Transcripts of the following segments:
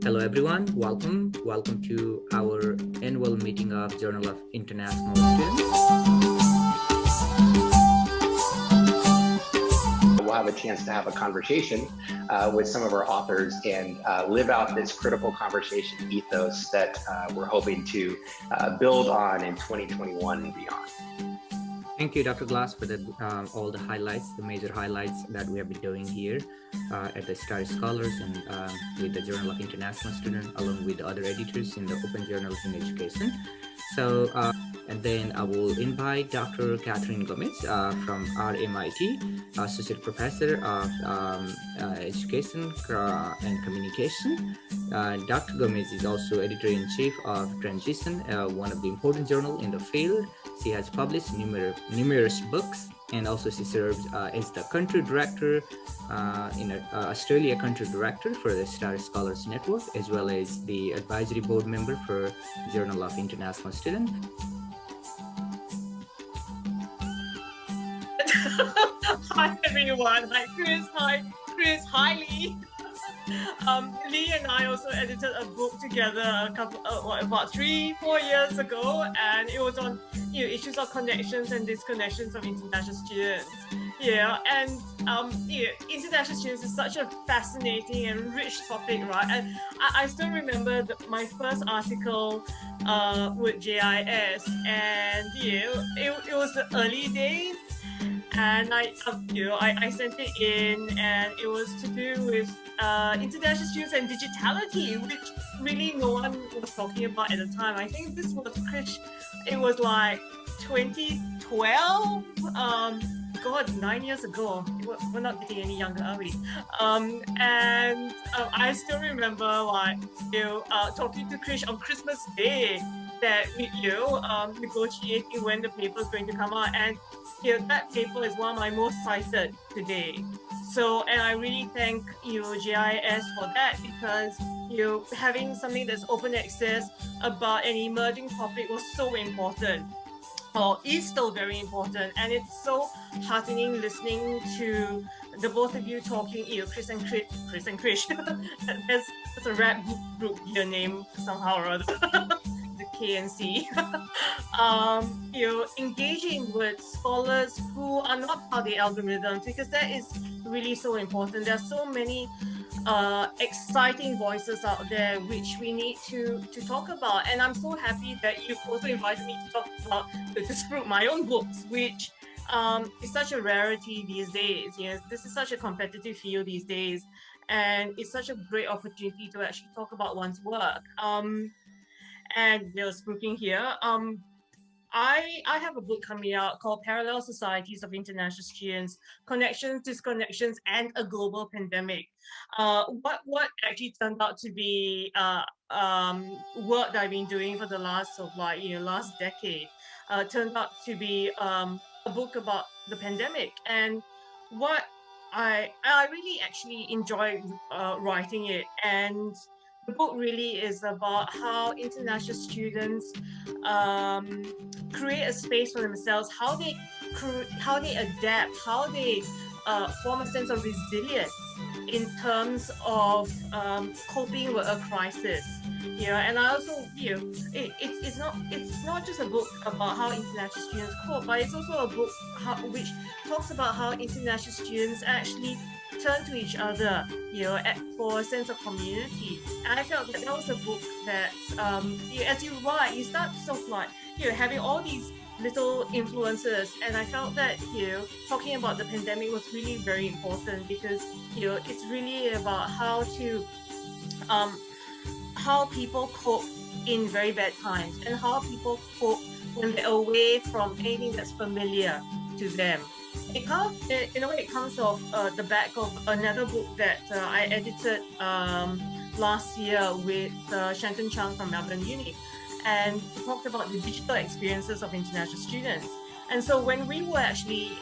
Hello everyone, welcome to our annual meeting of Journal of International Students. We'll have a chance to have a conversation with some of our authors and live out this critical conversation ethos that we're hoping to build on in 2021 and beyond. Thank you, Dr. Glass, for all the highlights, the major highlights that we have been doing here at the Star Scholars and with the Journal of International Students, along with the other editors in the Open Journals in Education. So, and then I will invite Dr. Catherine Gomes from RMIT, Associate Professor of Education and Communication. Dr. Gomes is also Editor-in-Chief of Transition, one of the important journals in the field. She has published numerous books, and also she serves as the country director in Australia country director for the Star Scholars Network, as well as the advisory board member for Journal of International Students. Hi everyone. Hi Chris. Hi Lee. Lee and I also edited a book together about 3-4 years ago, and it was on issues of connections and disconnections of international students. And international students is such a fascinating and rich topic, right? And I still remember my first article with JIS, and it was the early days. And I sent it in, and it was to do with international students and digitality, which really no one was talking about at the time. I think this was it was like 2012. God, 9 years ago. We're not getting any younger, are we? I still remember talking to Krish on Christmas Day that negotiating when the paper is going to come out, and that paper is one of my most cited today. So, and I really thank GIS for that, because having something that's open access about an emerging topic was so important, or is still very important. And it's so heartening listening to the both of you talking, Chris and Krish. There's a rap group here named somehow or other. The KNC. Engaging with scholars who are not part of the algorithms, because that is really so important. There are so many exciting voices out there which we need to talk about, and I'm so happy that you've also invited me to talk about my own books, which is such a rarity these days. This is such a competitive field these days, and it's such a great opportunity to actually talk about one's work. And there's grouping here. I have a book coming out called Parallel Societies of International Students, Connections, Disconnections, and a Global Pandemic. What actually turned out to be work that I've been doing for the last decade turned out to be a book about the pandemic. And what I really actually enjoy writing it, and the book really is about how international students create a space for themselves, how they adapt, how they form a sense of resilience in terms of coping with a crisis. And I also, it's not just a book about how international students cope, but it's also a book which talks about how international students actually turn to each other, for a sense of community. And I felt that was a book that, as you write, you start sort of like, having all these little influences. And I felt that, talking about the pandemic was really very important, because, it's really about how people cope in very bad times, and how people cope when they're away from anything that's familiar to them. It comes off the back of another book that I edited last year with Shanton Chung from Melbourne Uni, and talked about the digital experiences of international students. And so when we were actually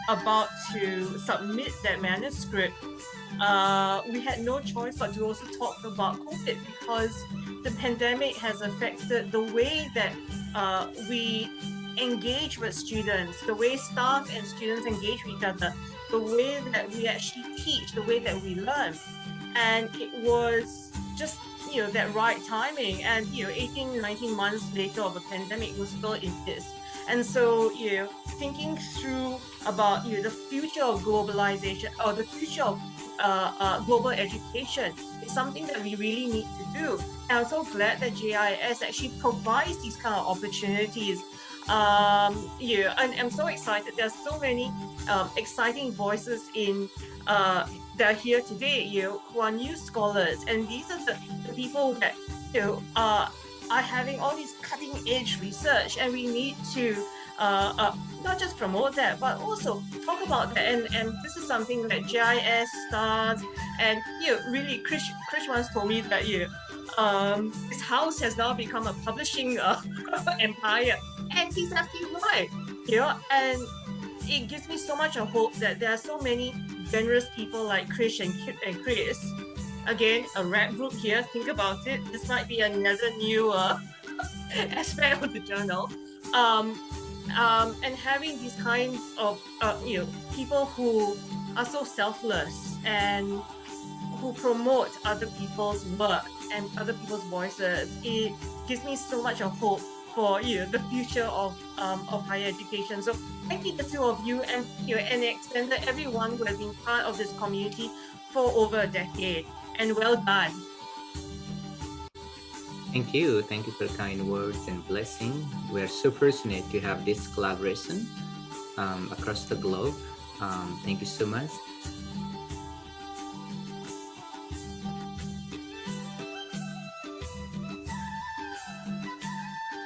about to submit that manuscript, we had no choice but to also talk about COVID, because the pandemic has affected the way that we engage with students, the way staff and students engage with each other, the way that we actually teach, the way that we learn. And it was just, that right timing. And, 18, 19 months later of a pandemic, we're still in this. And so, thinking through about, the future of globalization or the future of global education is something that we really need to do. And I'm so glad that JIS actually provides these kind of opportunities. And I'm so excited. There's so many exciting voices in that are here today, who are new scholars, and these are the people that are having all these cutting edge research, and we need to not just promote that, but also talk about that. And this is something that JIS starts. And really, Krish once told me that his house has now become a publishing empire, and he's absolutely right. And it gives me so much of hope that there are so many generous people like Krish and Chris. Again, a rap group here. Think about it. This might be another new aspect of the journal. And having these kinds of people who are so selfless and who promote other people's work and other people's voices, it gives me so much of hope for the future of higher education. So thank you, the two of you, and and extended everyone who has been part of this community for over a decade. And well done. Thank you for kind words and blessing. We are so fortunate to have this collaboration across the globe. Thank you so much.